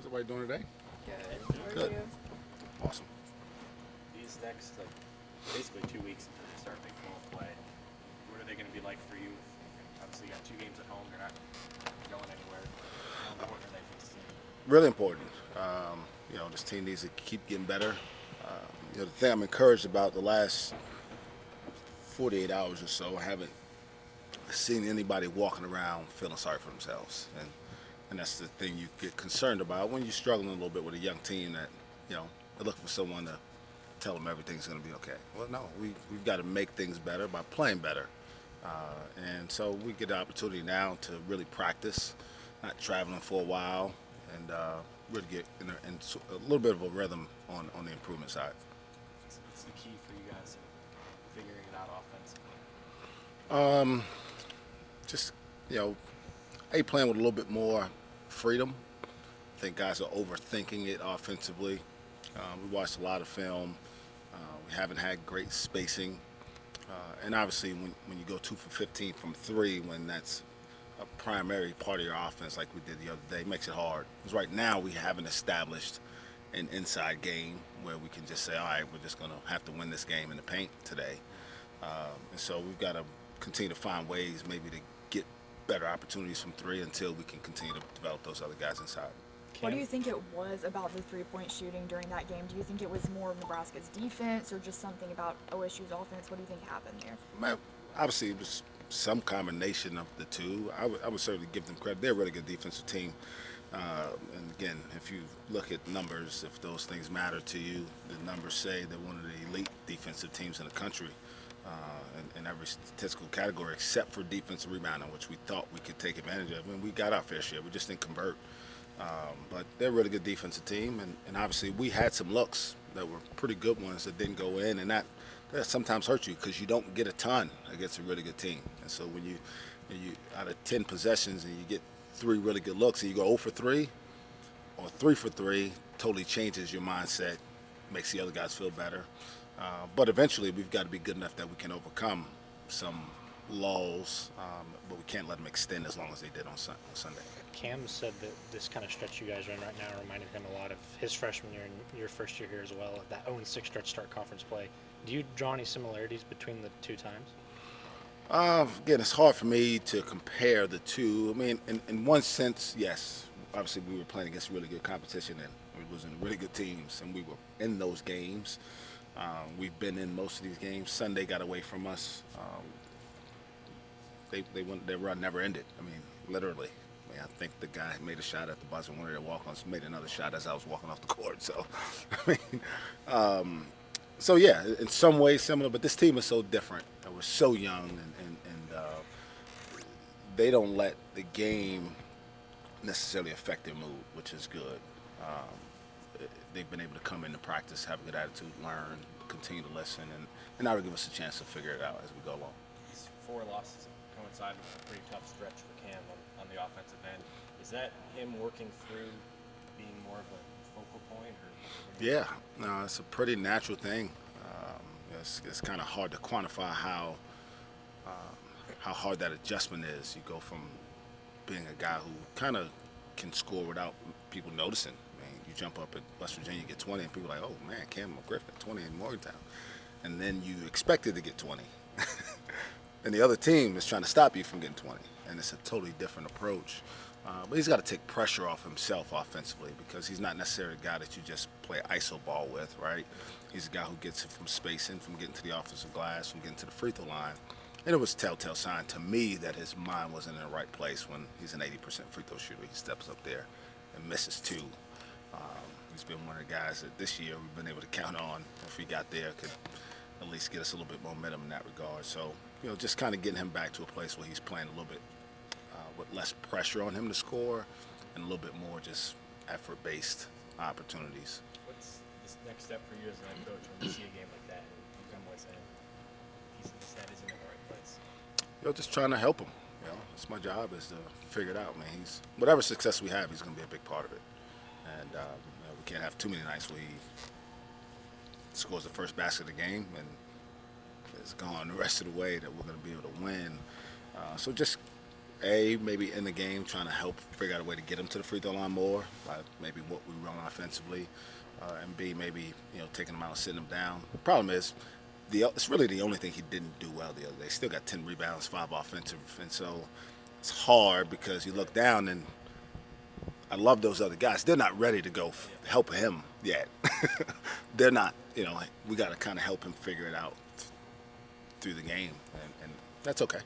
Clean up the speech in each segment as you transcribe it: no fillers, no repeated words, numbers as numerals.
everybody doing today? Good. How are Good. you? Awesome. These next, basically 2 weeks until you start Big 12 play, what are they going to be like for you? Obviously, you got 2 games at home. You're not going anywhere. How important are they for this team? Really important. This team needs to keep getting better. The thing I'm encouraged about the last 48 hours or so, I haven't seen anybody walking around feeling sorry for themselves, and that's the thing you get concerned about when you're struggling a little bit with a young team that they're looking for someone to tell them everything's going to be okay. Well, no, we've got to make things better by playing better, and so we get the opportunity now to really practice, not traveling for a while, and really get in a little bit of a rhythm on the improvement side. What's the key for you guys in figuring it out offensively? Just you know, playing with a little bit more freedom. I think guys are overthinking it offensively. We watched a lot of film. We haven't had great spacing, and obviously when you go 2 for 15 from three, when that's a primary part of your offense, like we did the other day, makes it hard. Because right now we haven't established an inside game where we can just say, all right, we're just going to have to win this game in the paint today. And so we've got to continue to find ways maybe to get better opportunities from three until we can continue to develop those other guys inside. What do you think it was about the three-point shooting during that game? Do you think it was more of Nebraska's defense or just something about OSU's offense? What do you think happened there? Man, obviously, it was some combination of the two. I would certainly give them credit. They're a really good defensive team. And again, if you look at numbers, if those things matter to you, the numbers say they're one of the elite defensive teams in the country in every statistical category except for defensive rebounding, which we thought we could take advantage of. And we got our fair share. We just didn't convert. But they're a really good defensive team. And obviously, we had some looks that were pretty good ones that didn't go in. And that sometimes hurts you because you don't get a ton against a really good team. And so when you out of 10 possessions and you get 3 really good looks and you go 0 for 3 or 3 for 3, totally changes your mindset, makes the other guys feel better. But eventually we've got to be good enough that we can overcome some lulls, but we can't let them extend as long as they did on Sunday. Cam said that this kind of stretch you guys are in right now reminded him a lot of his freshman year and your first year here as well, that 0-6 stretch start conference play. Do you draw any similarities between the two times? Again, it's hard for me to compare the two. I mean, in one sense, yes. Obviously, we were playing against really good competition and we were losing really good teams, and we were in those games. We've been in most of these games. Sunday got away from us. Their run never ended. I mean, literally. I mean, I think the guy made a shot at the buzzer. One of their walk-ons made another shot as I was walking off the court. So, I mean, so yeah, in some ways similar, but this team is so different. We're so young, and they don't let the game necessarily affect their mood, which is good. They've been able to come into practice, have a good attitude, learn, continue to listen, and now to give us a chance to figure it out as we go along. These 4 losses have coincided with a pretty tough stretch for Cam on the offensive end. Is that him working through being more of a focal point? Yeah, no, it's a pretty natural thing. It's kind of hard to quantify how hard that adjustment is. You go from being a guy who kind of can score without people noticing. I mean, you jump up at West Virginia, you get 20, and people are like, oh man, Cam Griffin, 20 in Morgantown. And then you expected to get 20. And the other team is trying to stop you from getting 20. And it's a totally different approach. But he's got to take pressure off himself offensively because he's not necessarily a guy that you just play iso ball with, right? He's a guy who gets it from spacing, from getting to the offensive glass, from getting to the free throw line. And it was a telltale sign to me that his mind wasn't in the right place when he's an 80% free throw shooter. He steps up there and misses 2. He's been one of the guys that this year we've been able to count on. If he got there, could at least get us a little bit more momentum in that regard. So, just kind of getting him back to a place where he's playing a little bit with less pressure on him to score and a little bit more just effort-based opportunities. What's this next step for you as an head coach when you see a game like that and you come away saying his head isn't in the right place? Just trying to help him. It's my job is to figure it out, man. Whatever success we have, he's going to be a big part of it. And we can't have too many nights where he scores the first basket of the game and is gone the rest of the way that we're going to be able to win. So just maybe in the game trying to help figure out a way to get him to the free throw line more, by maybe what we run offensively, and B, maybe taking him out and sitting him down. The problem is, it's really the only thing he didn't do well the other day. Still got 10 rebounds, 5 offensive, and so it's hard because you look down and I love those other guys. They're not ready to go help him yet. They're not. We got to kind of help him figure it out through the game, and that's okay.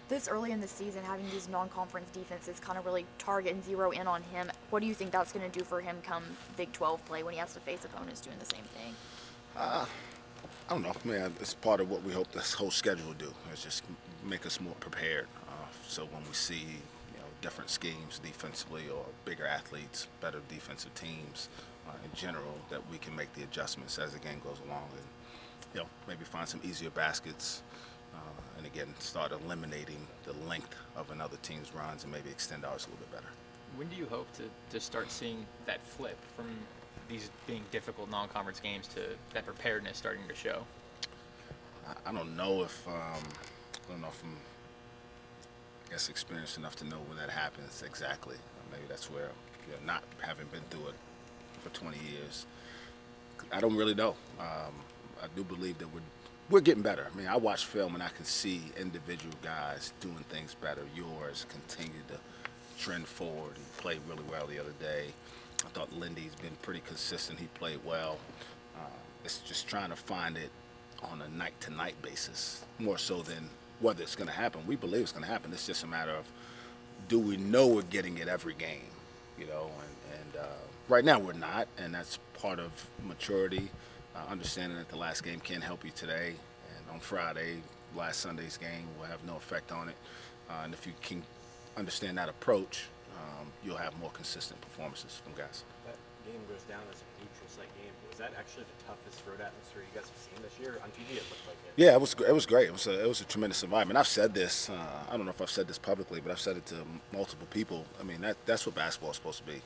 This early in the season, having these non-conference defenses kind of really target and zero in on him, what do you think that's going to do for him come Big 12 play when he has to face opponents doing the same thing? I don't know, man. It's part of what we hope this whole schedule will do. Is just make us more prepared. So when we see different schemes defensively or bigger athletes, better defensive teams in general, that we can make the adjustments as the game goes along, and maybe find some easier baskets. And again, start eliminating the length of another team's runs and maybe extend ours a little bit better. When do you hope to start seeing that flip from these being difficult non-conference games to that preparedness starting to show? I don't know if I'm, I guess, experienced enough to know when that happens exactly. Maybe that's where, not having been through it for 20 years, I don't really know. I do believe that we're getting better. I mean, I watch film and I can see individual guys doing things better. Yours continue to trend forward. He played really well the other day. I thought Lindy's been pretty consistent. He played well. It's just trying to find it on a night-to-night basis, more so than whether it's going to happen. We believe it's going to happen. It's just a matter of, do we know we're getting it every game? And right now we're not, and that's part of maturity. Understanding that the last game can't help you today, and on Friday, last Sunday's game will have no effect on it. And if you can understand that approach, you'll have more consistent performances from guys. That game goes down as a neutral site game. Was that actually the toughest road atmosphere you guys have seen this year? On TV, it looked like it. Yeah, it was great. It was a tremendous environment. I've said this. I don't know if I've said this publicly, but I've said it to multiple people. I mean, that's what basketball is supposed to be.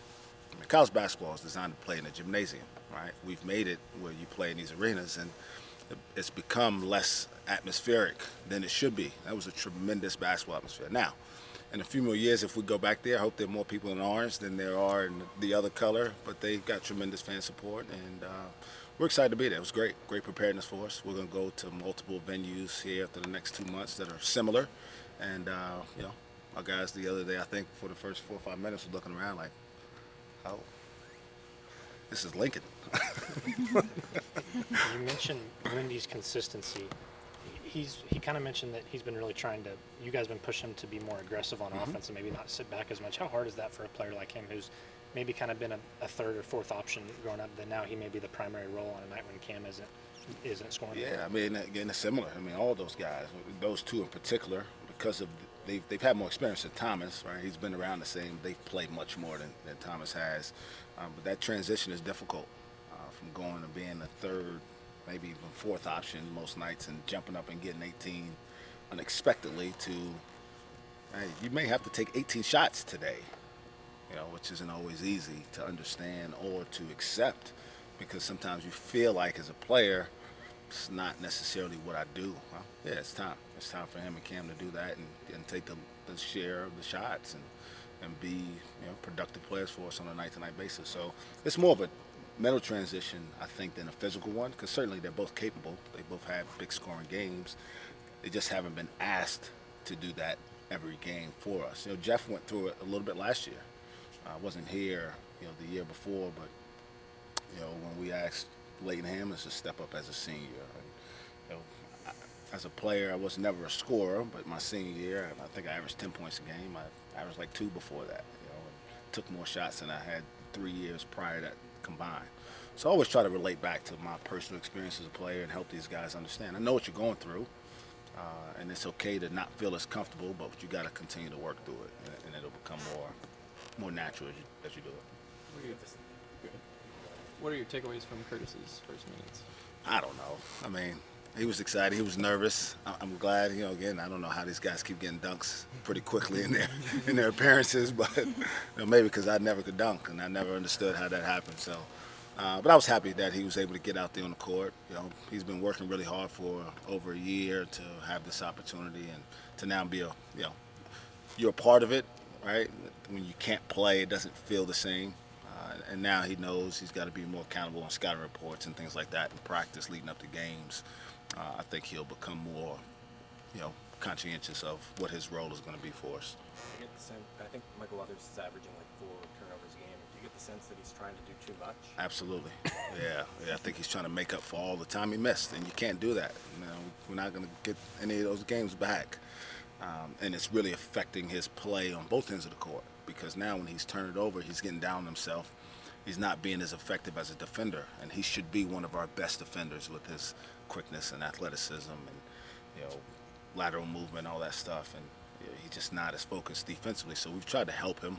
I mean, college basketball is designed to play in a gymnasium, right? We've made it where you play in these arenas, and it's become less atmospheric than it should be. That was a tremendous basketball atmosphere. Now, in a few more years, if we go back there, I hope there are more people in orange than there are in the other color, but they've got tremendous fan support, and we're excited to be there. It was great preparedness for us. We're going to go to multiple venues here after the next 2 months that are similar, and our guys the other day, I think for the first 4 or 5 minutes, were looking around like, oh, this is Lincoln. You mentioned Lindy's consistency. He kind of mentioned that he's been really trying to, you guys have been pushing him to be more aggressive on offense and maybe not sit back as much. How hard is that for a player like him who's maybe kind of been a third or fourth option growing up, that now he may be the primary role on a night when Cam isn't scoring? Yeah, I mean, again, it's similar. I mean, all those guys, those two in particular, because of they've had more experience than Thomas, right? He's been around the same. They've played much more than Thomas has. But that transition is difficult from going to being a third, maybe even fourth option most nights, and jumping up and getting 18 unexpectedly to, hey, you may have to take 18 shots today, which isn't always easy to understand or to accept, because sometimes you feel like as a player, it's not necessarily what I do. Well, yeah, it's time. It's time for him and Cam to do that and take the share of the shots and be productive players for us on a night-to-night basis. So it's more of a mental transition, I think, than a physical one, because certainly they're both capable. They both have big scoring games. They just haven't been asked to do that every game for us. Jeff went through it a little bit last year. I wasn't here, the year before, but when we asked Leighton Hammonds to step up as a senior, and, as a player, I was never a scorer, but my senior year, I think I averaged 10 points a game. I averaged like 2 before that, and took more shots than I had 3 years prior to that combined. So I always try to relate back to my personal experience as a player and help these guys understand. I know what you're going through, and it's okay to not feel as comfortable, but you got to continue to work through it, and it'll become more natural as you do it. What are your takeaways from Curtis's first minutes? I don't know. I mean, he was excited. He was nervous. I'm glad. Again, I don't know how these guys keep getting dunks pretty quickly in their appearances, but maybe because I never could dunk and I never understood how that happened. So, but I was happy that he was able to get out there on the court. He's been working really hard for over a year to have this opportunity and to now be you're a part of it, right? When you can't play, it doesn't feel the same. And now he knows he's got to be more accountable on scouting reports and things like that in practice leading up to games. I think he'll become more, conscientious of what his role is going to be for us. I get the sense. I think Michael Leathers is averaging like 4 turnovers a game. Do you get the sense that he's trying to do too much? Absolutely. Yeah. I think he's trying to make up for all the time he missed, and you can't do that. We're not going to get any of those games back. And it's really affecting his play on both ends of the court because now when he's turned it over, he's getting down on himself. He's not being as effective as a defender, and he should be one of our best defenders with his quickness and athleticism and, lateral movement, all that stuff. And he's just not as focused defensively. So we've tried to help him,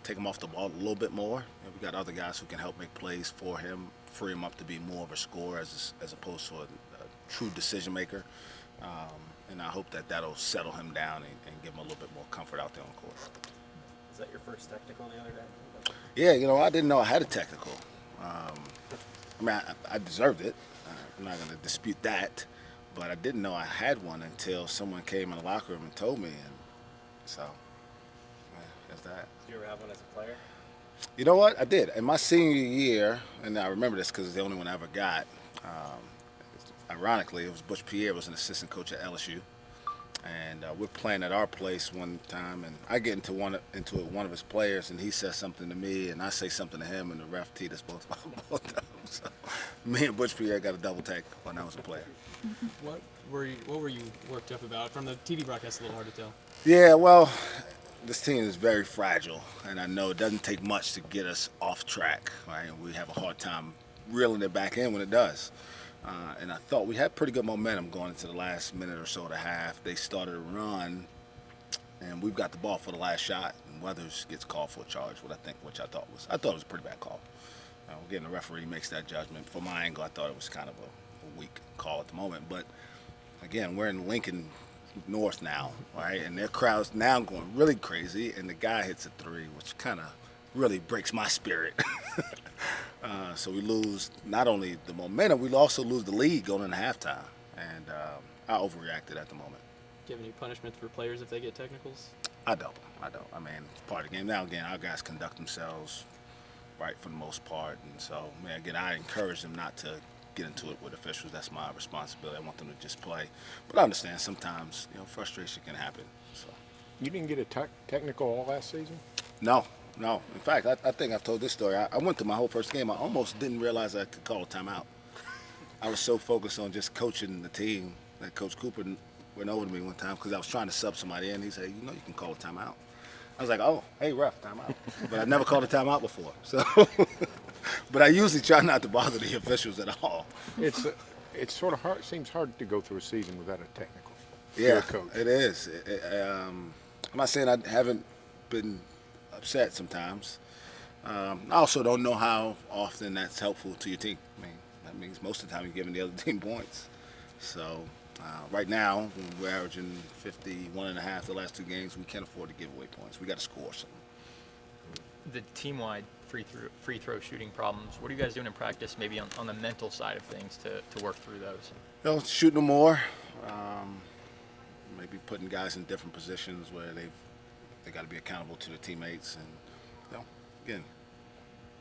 take him off the ball a little bit more. We got other guys who can help make plays for him, free him up to be more of a scorer as opposed to a true decision maker. And I hope that'll settle him down and give him a little bit more comfort out there on court. Is that your first technical the other day? Yeah, I didn't know I had a technical. I deserved it. I'm not going to dispute that. But I didn't know I had one until someone came in the locker room and told me. And so, that's that. Did you ever have one as a player? You know what? I did. In my senior year, and I remember this because it's the only one I ever got. Ironically, it was Butch Pierre was an assistant coach at LSU. And we're playing at our place one time, and I get into one of his players, and he says something to me, and I say something to him, and the ref teed us both up. So me and Butch Pierre got a double take when I was a player. What were you worked up about? From the TV broadcast, a little hard to tell. Yeah, well, this team is very fragile, and I know it doesn't take much to get us off track, right? We have a hard time reeling it back in when it does. And I thought we had pretty good momentum going into the last minute or so of the half. They started a run, and we've got the ball for the last shot, and Weathers gets called for a charge, which I thought was a pretty bad call. Again, the referee makes that judgment. From my angle, I thought it was kind of a weak call at the moment. But again, we're in Lincoln North now, right? And their crowd's now going really crazy, and the guy hits a three, which kind of really breaks my spirit. So we lose not only the momentum, we also lose the lead going into halftime. And I overreacted at the moment. Do you have any punishments for players if they get technicals? I don't. I mean, it's part of the game. Now, again, our guys conduct themselves right for the most part. And so, again, I encourage them not to get into it with officials. That's my responsibility. I want them to just play. But I understand sometimes, frustration can happen. So. You didn't get a technical all last season? No. In fact, I think I've told this story. I went through my whole first game. I almost didn't realize I could call a timeout. I was so focused on just coaching the team that Coach Cooper went over to me one time because I was trying to sub somebody in. He said, you can call a timeout. I was like, oh, hey, ref, timeout. But I never called a timeout before. So, but I usually try not to bother the officials at all. It's sort of hard. Seems hard to go through a season without a technical. Yeah, You're a coach. it is. I'm not saying I haven't been upset sometimes. I also don't know how often that's helpful to your team. I mean, that means most of the time you're giving the other team points. So right now, when we're averaging 51.5 the last two games, we can't afford to give away points. We got to score something. The team-wide free throw shooting problems. What are you guys doing in practice, maybe on the mental side of things, to work through those? Shooting them more. Maybe putting guys in different positions where they got to be accountable to their teammates, and again,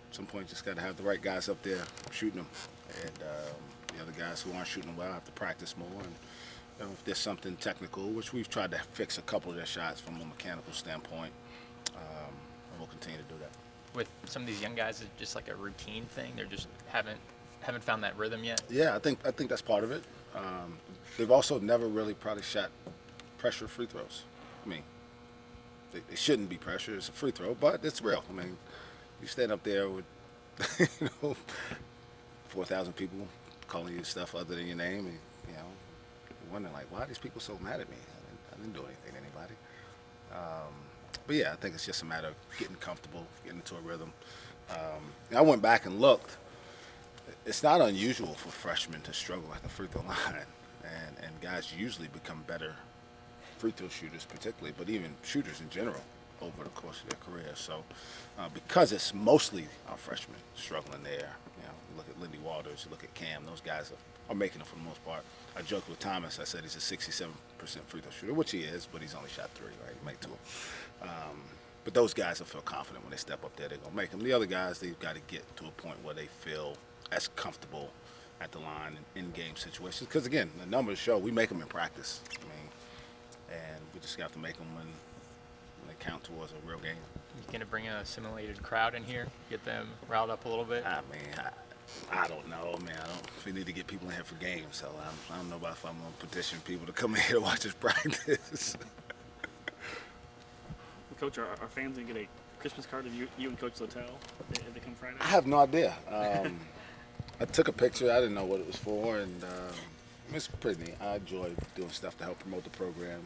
at some point, just got to have the right guys up there shooting them, and the other guys who aren't shooting well have to practice more. And if there's something technical, which we've tried to fix a couple of their shots from a mechanical standpoint, and we'll continue to do that. With some of these young guys, it's just like a routine thing. They're just haven't found that rhythm yet. Yeah, I think that's part of it. They've also never really probably shot pressure free throws. I mean, they shouldn't be pressure. It's a free throw, but it's real. I mean, you stand up there with 4,000 people calling you stuff other than your name, and you're wondering like, why are these people so mad at me? I didn't do anything to anybody. But yeah, I think it's just a matter of getting comfortable, getting into a rhythm. I went back and looked. It's not unusual for freshmen to struggle at the free throw line, and guys usually become better free throw shooters particularly, but even shooters in general. over the course of their career. So because it's mostly our freshmen struggling there, you look at Lindy Walters, you look at Cam, those guys are making it for the most part. I joked with Thomas, I said he's a 67% free throw shooter, which he is, but he's only shot 3, right? He made 2. But those guys will feel confident when they step up there, they're going to make them. The other guys, they've got to get to a point where they feel as comfortable at the line in game situations. Because, again, the numbers show we make them in practice. And we just got to make them when they count towards a real game. You gonna bring a simulated crowd in here, get them riled up a little bit? I don't know, man. We need to get people in here for games, so I don't know about if I'm going to petition people to come in here to watch us practice. Coach, are fans going to get a Christmas card of you and Coach Littell if they come Friday? I have no idea. I took a picture. I didn't know what it was for, and it's pretty neat. I enjoy doing stuff to help promote the program.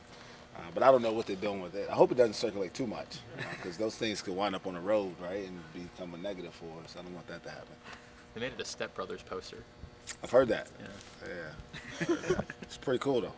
But I don't know what they're doing with it. I hope it doesn't circulate too much, because those things could wind up on the road, right, and become a negative for us. I don't want that to happen. They made it a Step Brothers poster. I've heard that. Yeah. Yeah. It's pretty cool, though.